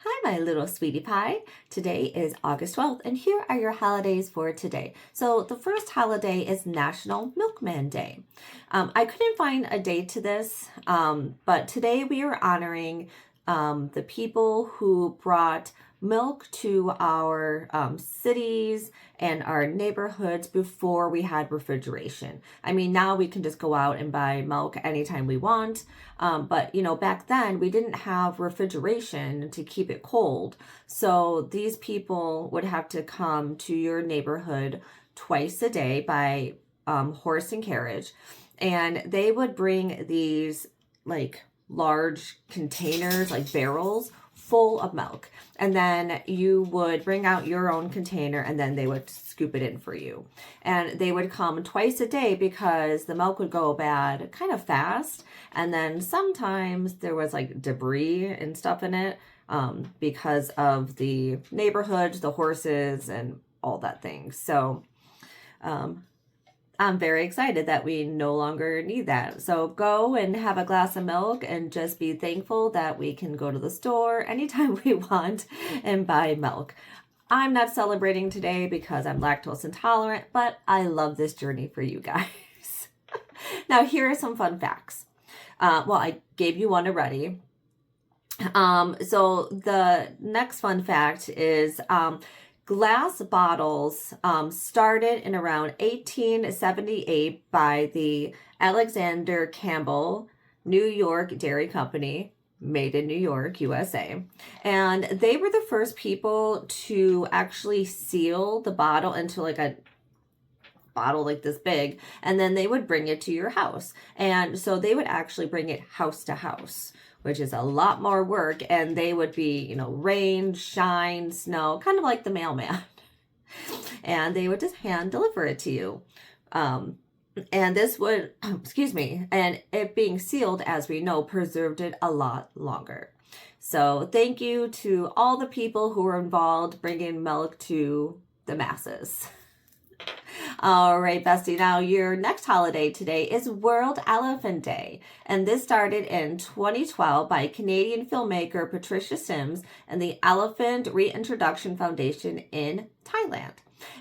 Hi, my little sweetie pie. Today is August 12th, and here are your holidays for today. So, the first holiday is National Milkman Day. I couldn't find a date to this, but today we are honoring the people who brought milk to our cities and our neighborhoods before we had refrigeration. I mean, now we can just go out and buy milk anytime we want. But back then we didn't have refrigeration to keep it cold. So these people would have to come to your neighborhood twice a day by horse and carriage. And they would bring these like large containers, like barrels full of milk. And then you would bring out your own container and then they would scoop it in for you. And they would come twice a day because the milk would go bad kind of fast. And then sometimes there was like debris and stuff in it because of the neighborhoods, the horses, and all that thing. So I'm very excited that we no longer need that. So go and have a glass of milk and just be thankful that we can go to the store anytime we want and buy milk. I'm not celebrating today because I'm lactose intolerant, but I love this journey for you guys. Now, here are some fun facts. I gave you one already. So the next fun fact is glass bottles started in around 1878 by the Alexander Campbell New York Dairy Company, made in New York, USA. And they were the first people to actually seal the bottle into like a bottle like this big, and then they would bring it to your house. And so they would actually bring it house to house, which is a lot more work. And they would be, rain, shine, snow, kind of like the mailman. And they would just hand deliver it to you. And this would, excuse me, and it being sealed, as we know, preserved it a lot longer. So thank you to all the people who were involved bringing milk to the masses. All right, bestie. Now, your next holiday today is World Elephant Day. And this started in 2012 by Canadian filmmaker Patricia Sims and the Elephant Reintroduction Foundation in Thailand.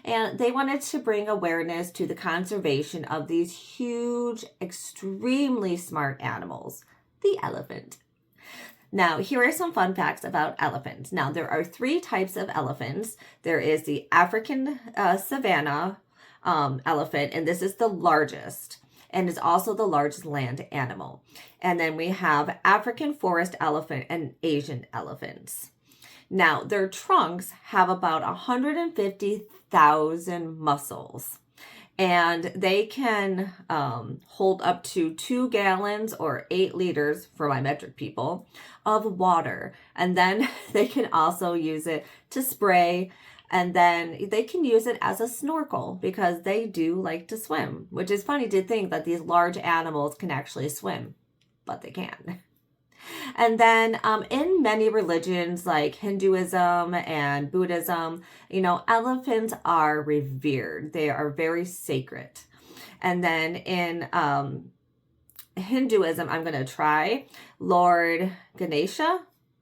And they wanted to bring awareness to the conservation of these huge, extremely smart animals, the elephant. Now, here are some fun facts about elephants. Now, there are 3 types of elephants. There is the African savanna elephant, and this is the largest and is also the largest land animal. And then we have African forest elephant and Asian elephants. Now, their trunks have about 150,000 muscles, and they can hold up to 2 gallons or 8 liters, for my metric people, of water. And then they can also use it to spray, and then they can use it as a snorkel because they do like to swim, which is funny to think that these large animals can actually swim, but they can. And then in many religions like Hinduism and Buddhism, elephants are revered. They are very sacred. And then in Hinduism, I'm going to try Lord Ganesha.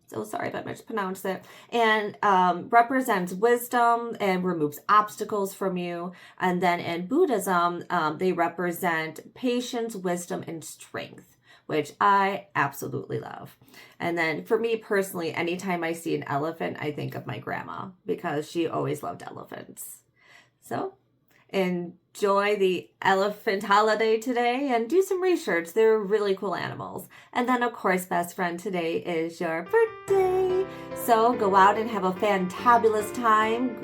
So sorry if I mispronounced it. And represents wisdom and removes obstacles from you. And then in Buddhism, they represent patience, wisdom, and strength, which I absolutely love. And then for me personally, anytime I see an elephant, I think of my grandma because she always loved elephants. So enjoy the elephant holiday today and do some research. They're really cool animals. And then, of course, best friend, today is your birthday. So go out and have a fantabulous time.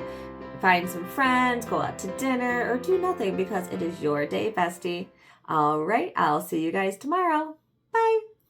Find some friends, go out to dinner, or do nothing because it is your day, bestie. All right, I'll see you guys tomorrow. Bye.